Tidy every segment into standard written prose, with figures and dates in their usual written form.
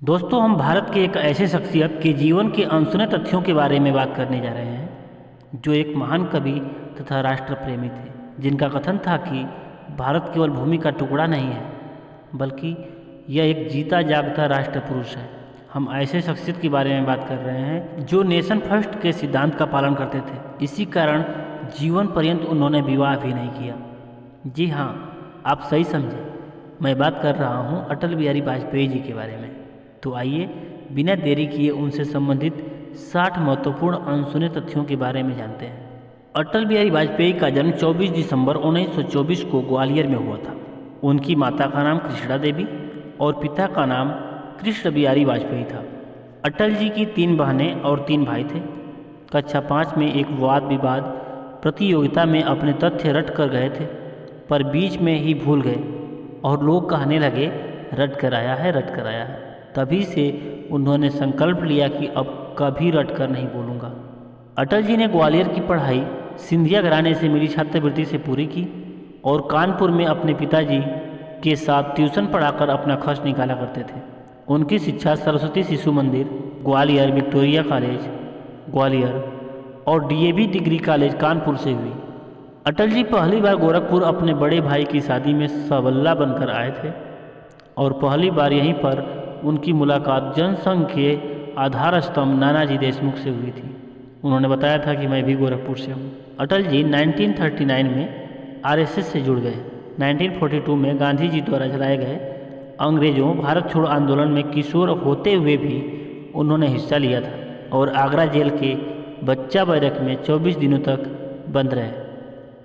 दोस्तों, हम भारत के एक ऐसे शख्सियत के जीवन के अनसुने तथ्यों के बारे में बात करने जा रहे हैं जो एक महान कवि तथा राष्ट्र प्रेमी थे, जिनका कथन था कि भारत केवल भूमि का टुकड़ा नहीं है बल्कि यह एक जीता जागता राष्ट्र पुरुष है। हम ऐसे शख्सियत के बारे में बात कर रहे हैं जो नेशन फर्स्ट के सिद्धांत का पालन करते थे। इसी कारण जीवन पर्यंत उन्होंने विवाह भी नहीं किया। जी हाँ, आप सही समझे, मैं बात कर रहा हूँ अटल बिहारी वाजपेयी जी के बारे में। तो आइए बिना देरी किए उनसे संबंधित 60 महत्वपूर्ण अनसुने तथ्यों के बारे में जानते हैं। अटल बिहारी वाजपेयी का जन्म 24 दिसंबर 1924 को ग्वालियर में हुआ था। उनकी माता का नाम कृष्णा देवी और पिता का नाम कृष्ण बिहारी वाजपेयी था। अटल जी की 3 बहनें और 3 भाई थे। कक्षा 5 में एक वाद विवाद प्रतियोगिता में अपने तथ्य रट कर गए थे, पर बीच में ही भूल गए और लोग कहने लगे रट कर आया है, रट कर आया है। तभी से उन्होंने संकल्प लिया कि अब कभी रट कर नहीं बोलूँगा। अटल जी ने ग्वालियर की पढ़ाई सिंधिया घराने से मिली छात्रवृत्ति से पूरी की और कानपुर में अपने पिताजी के साथ ट्यूशन पढ़ाकर अपना खर्च निकाला करते थे। उनकी शिक्षा सरस्वती शिशु मंदिर ग्वालियर, विक्टोरिया कॉलेज ग्वालियर और डीएवी डिग्री कॉलेज कानपुर से हुई। अटल जी पहली बार गोरखपुर अपने बड़े भाई की शादी में सबल्ला बनकर आए थे और पहली बार यहीं पर उनकी मुलाकात जनसंघ के आधार स्तंभ नानाजी देशमुख से हुई थी। उन्होंने बताया था कि मैं भी गोरखपुर से हूँ। अटल जी 1939 में आरएसएस से जुड़ गए। 1942 में गांधी जी द्वारा चलाए गए अंग्रेजों भारत छोड़ो आंदोलन में किशोर होते हुए भी उन्होंने हिस्सा लिया था और आगरा जेल के बच्चा बैरक में 24 दिनों तक बंद रहे।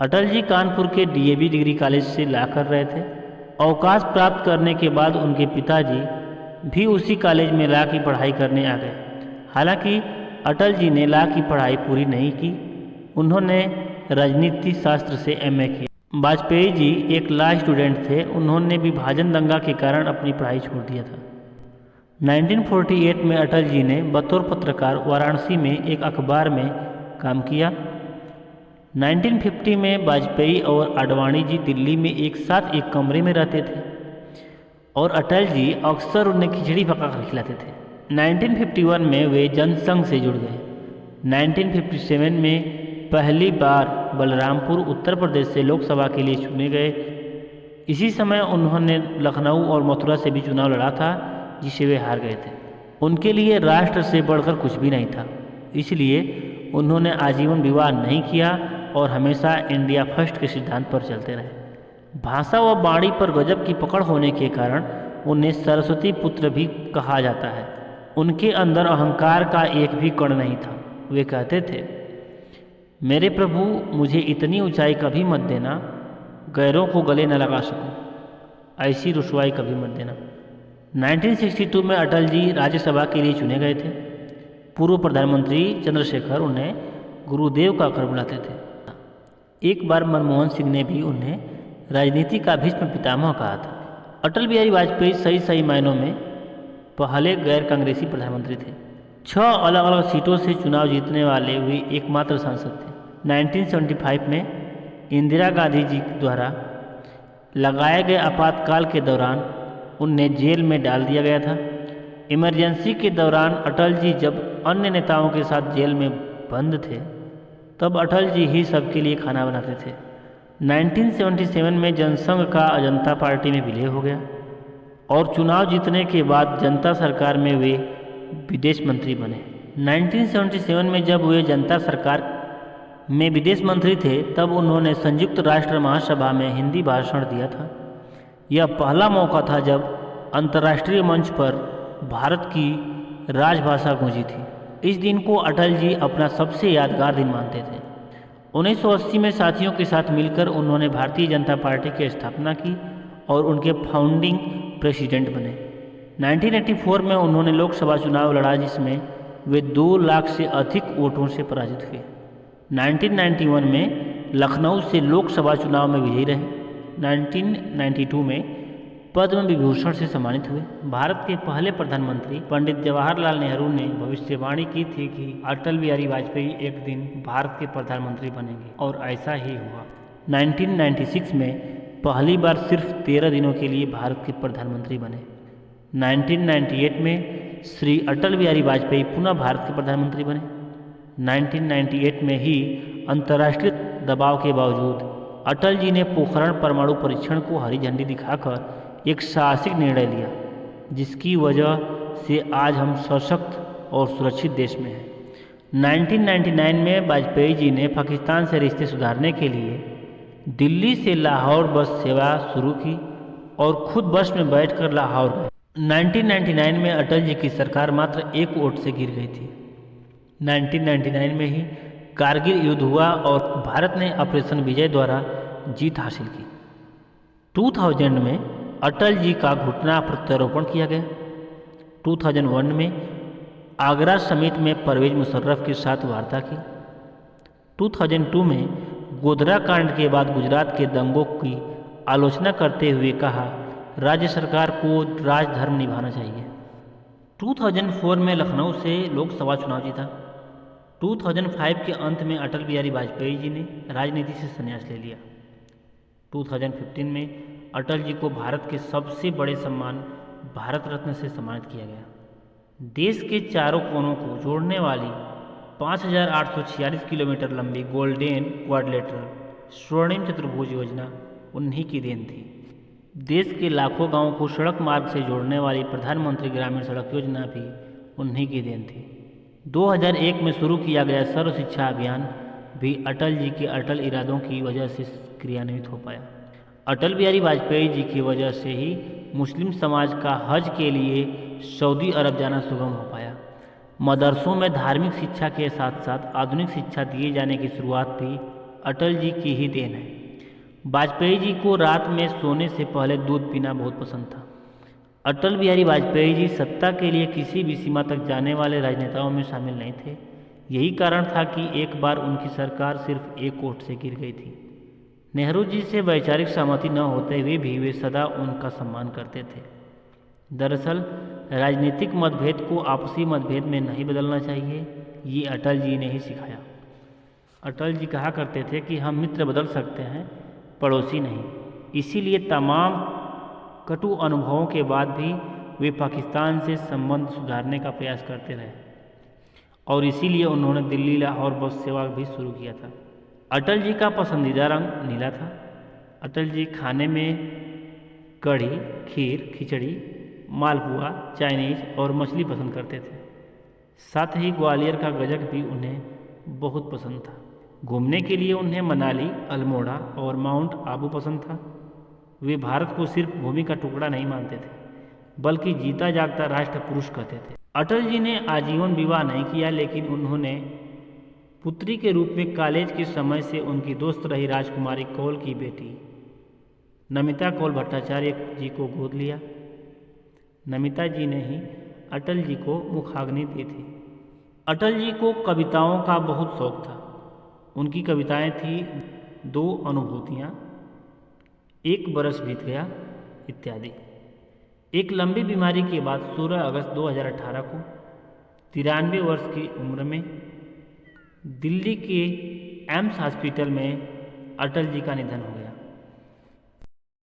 अटल जी कानपुर के डीएवी डिग्री कॉलेज से ला कर रहे थे। अवकाश प्राप्त करने के बाद उनके पिताजी भी उसी कॉलेज में लॉ की पढ़ाई करने आ गए। हालांकि अटल जी ने लॉ की पढ़ाई पूरी नहीं की। उन्होंने राजनीति शास्त्र से एमए किया। वाजपेयी जी एक लॉ स्टूडेंट थे। उन्होंने विभाजन दंगा के कारण अपनी पढ़ाई छोड़ दिया था। 1948 में अटल जी ने बतौर पत्रकार वाराणसी में एक अखबार में काम किया। 1950 में वाजपेयी और आडवाणी जी दिल्ली में एक साथ एक कमरे में रहते थे और अटल जी अक्सर उन्हें खिचड़ी पकाकर खिलाते थे। 1951 में वे जनसंघ से जुड़ गए। 1957 में पहली बार बलरामपुर उत्तर प्रदेश से लोकसभा के लिए चुने गए। इसी समय उन्होंने लखनऊ और मथुरा से भी चुनाव लड़ा था, जिसे वे हार गए थे। उनके लिए राष्ट्र से बढ़कर कुछ भी नहीं था, इसलिए उन्होंने आजीवन विवाह नहीं किया और हमेशा इंडिया फर्स्ट के सिद्धांत पर चलते रहे। भाषा व वाणी पर गजब की पकड़ होने के कारण उन्हें सरस्वती पुत्र भी कहा जाता है। उनके अंदर अहंकार का एक भी कण नहीं था। वे कहते थे, मेरे प्रभु, मुझे इतनी ऊंचाई कभी मत देना, गैरों को गले न लगा सकूं, ऐसी रुसवाई कभी मत देना। 1962 में अटल जी राज्यसभा के लिए चुने गए थे। पूर्व प्रधानमंत्री चंद्रशेखर उन्हें गुरुदेव का कर बुलाते थे। एक बार मनमोहन सिंह ने भी उन्हें राजनीति का भीष्म पितामह कहा था। अटल बिहारी वाजपेयी सही मायनों में पहले गैर कांग्रेसी प्रधानमंत्री थे। 6 अलग अलग सीटों से चुनाव जीतने वाले वे एकमात्र सांसद थे। 1975 में इंदिरा गांधी जी द्वारा लगाए गए आपातकाल के दौरान उन्हें जेल में डाल दिया गया था। इमरजेंसी के दौरान अटल जी जब अन्य नेताओं के साथ जेल में बंद थे, तब अटल जी ही सबके लिए खाना बनाते थे। 1977 में जनसंघ का जनता पार्टी में विलय हो गया और चुनाव जीतने के बाद जनता सरकार में वे विदेश मंत्री बने। 1977 में जब वे जनता सरकार में विदेश मंत्री थे, तब उन्होंने संयुक्त राष्ट्र महासभा में हिंदी भाषण दिया था। यह पहला मौका था जब अंतर्राष्ट्रीय मंच पर भारत की राजभाषा गूंजी थी। इस दिन को अटल जी अपना सबसे यादगार दिन मानते थे। 1980 में साथियों के साथ मिलकर उन्होंने भारतीय जनता पार्टी की स्थापना की और उनके फाउंडिंग प्रेसिडेंट बने। 1984 में उन्होंने लोकसभा चुनाव लड़ा, जिसमें वे 2 लाख से अधिक वोटों से पराजित हुए। 1991 में लखनऊ से लोकसभा चुनाव में विजयी रहे। 1992 में पद्म विभूषण से सम्मानित हुए। भारत के पहले प्रधानमंत्री पंडित जवाहरलाल नेहरू ने भविष्यवाणी की थी कि अटल बिहारी वाजपेयी एक दिन भारत के प्रधानमंत्री बनेंगे, और ऐसा ही हुआ। 1996 में पहली बार सिर्फ 13 दिनों के लिए भारत के प्रधानमंत्री बने। 1998 में श्री अटल बिहारी वाजपेयी पुनः भारत के प्रधानमंत्री बने। 1998 में ही अंतर्राष्ट्रीय दबाव के बावजूद अटल जी ने पोखरण परमाणु परीक्षण को हरी झंडी दिखाकर एक साहसिक निर्णय लिया, जिसकी वजह से आज हम सशक्त और सुरक्षित देश में हैं। 1999 में वाजपेयी जी ने पाकिस्तान से रिश्ते सुधारने के लिए दिल्ली से लाहौर बस सेवा शुरू की और खुद बस में बैठकर लाहौर गए। 1999 में अटल जी की सरकार मात्र एक वोट से गिर गई थी। 1999 में ही कारगिल युद्ध हुआ और भारत ने ऑपरेशन विजय द्वारा जीत हासिल की। 2000 में अटल जी का घुटना प्रत्यारोपण किया गया। 2001 में आगरा समिट में परवेज मुशर्रफ के साथ वार्ता की। 2002 में गोधरा कांड के बाद गुजरात के दंगों की आलोचना करते हुए कहा, राज्य सरकार को राजधर्म निभाना चाहिए। 2004 में लखनऊ से लोकसभा चुनाव जीता। 2005 के अंत में अटल बिहारी वाजपेयी जी ने राजनीति से संन्यास ले लिया। 2015 में अटल जी को भारत के सबसे बड़े सम्मान भारत रत्न से सम्मानित किया गया। देश के चारों कोनों को जोड़ने वाली 5,846 किलोमीटर लंबी गोल्डन क्वाड्रिलेटरल स्वर्णिम चतुर्भुज योजना उन्हीं की देन थी। देश के लाखों गांवों को सड़क मार्ग से जोड़ने वाली प्रधानमंत्री ग्रामीण सड़क योजना भी उन्हीं की देन थी। 2001 में शुरू किया गया सर्व शिक्षा अभियान भी अटल जी के अटल इरादों की वजह से क्रियान्वित हो पाया। अटल बिहारी वाजपेयी जी की वजह से ही मुस्लिम समाज का हज के लिए सऊदी अरब जाना सुगम हो पाया। मदरसों में धार्मिक शिक्षा के साथ साथ आधुनिक शिक्षा दिए जाने की शुरुआत भी अटल जी की ही देन है। वाजपेयी जी को रात में सोने से पहले दूध पीना बहुत पसंद था। अटल बिहारी वाजपेयी जी सत्ता के लिए किसी भी सीमा तक जाने वाले राजनेताओं में शामिल नहीं थे। यही कारण था कि एक बार उनकी सरकार सिर्फ एक वोट से गिर गई थी। नेहरू जी से वैचारिक सहमति न होते हुए भी वे सदा उनका सम्मान करते थे। दरअसल राजनीतिक मतभेद को आपसी मतभेद में नहीं बदलना चाहिए, ये अटल जी ने ही सिखाया। अटल जी कहा करते थे कि हम मित्र बदल सकते हैं, पड़ोसी नहीं। इसीलिए तमाम कटु अनुभवों के बाद भी वे पाकिस्तान से संबंध सुधारने का प्रयास करते रहे और इसीलिए उन्होंने दिल्ली लाहौर बस सेवा भी शुरू किया था। अटल जी का पसंदीदा रंग नीला था। अटल जी खाने में कढ़ी, खीर, खिचड़ी, मालपुआ, चाइनीज और मछली पसंद करते थे। साथ ही ग्वालियर का गजक भी उन्हें बहुत पसंद था। घूमने के लिए उन्हें मनाली, अल्मोड़ा और माउंट आबू पसंद था। वे भारत को सिर्फ भूमि का टुकड़ा नहीं मानते थे, बल्कि जीता जागता राष्ट्र पुरुष कहते थे। अटल जी ने आजीवन विवाह नहीं किया, लेकिन उन्होंने पुत्री के रूप में कॉलेज के समय से उनकी दोस्त रही राजकुमारी कौल की बेटी नमिता कौल भट्टाचार्य जी को गोद लिया। नमिता जी ने ही अटल जी को मुखाग्नि दी थी। अटल जी को कविताओं का बहुत शौक था। उनकी कविताएं थी दो अनुभूतियाँ, एक बरस बीत गया इत्यादि। एक लंबी बीमारी के बाद 16 अगस्त 2018 को 93 वर्ष की उम्र में दिल्ली के एम्स हॉस्पिटल में अटल जी का निधन हो गया।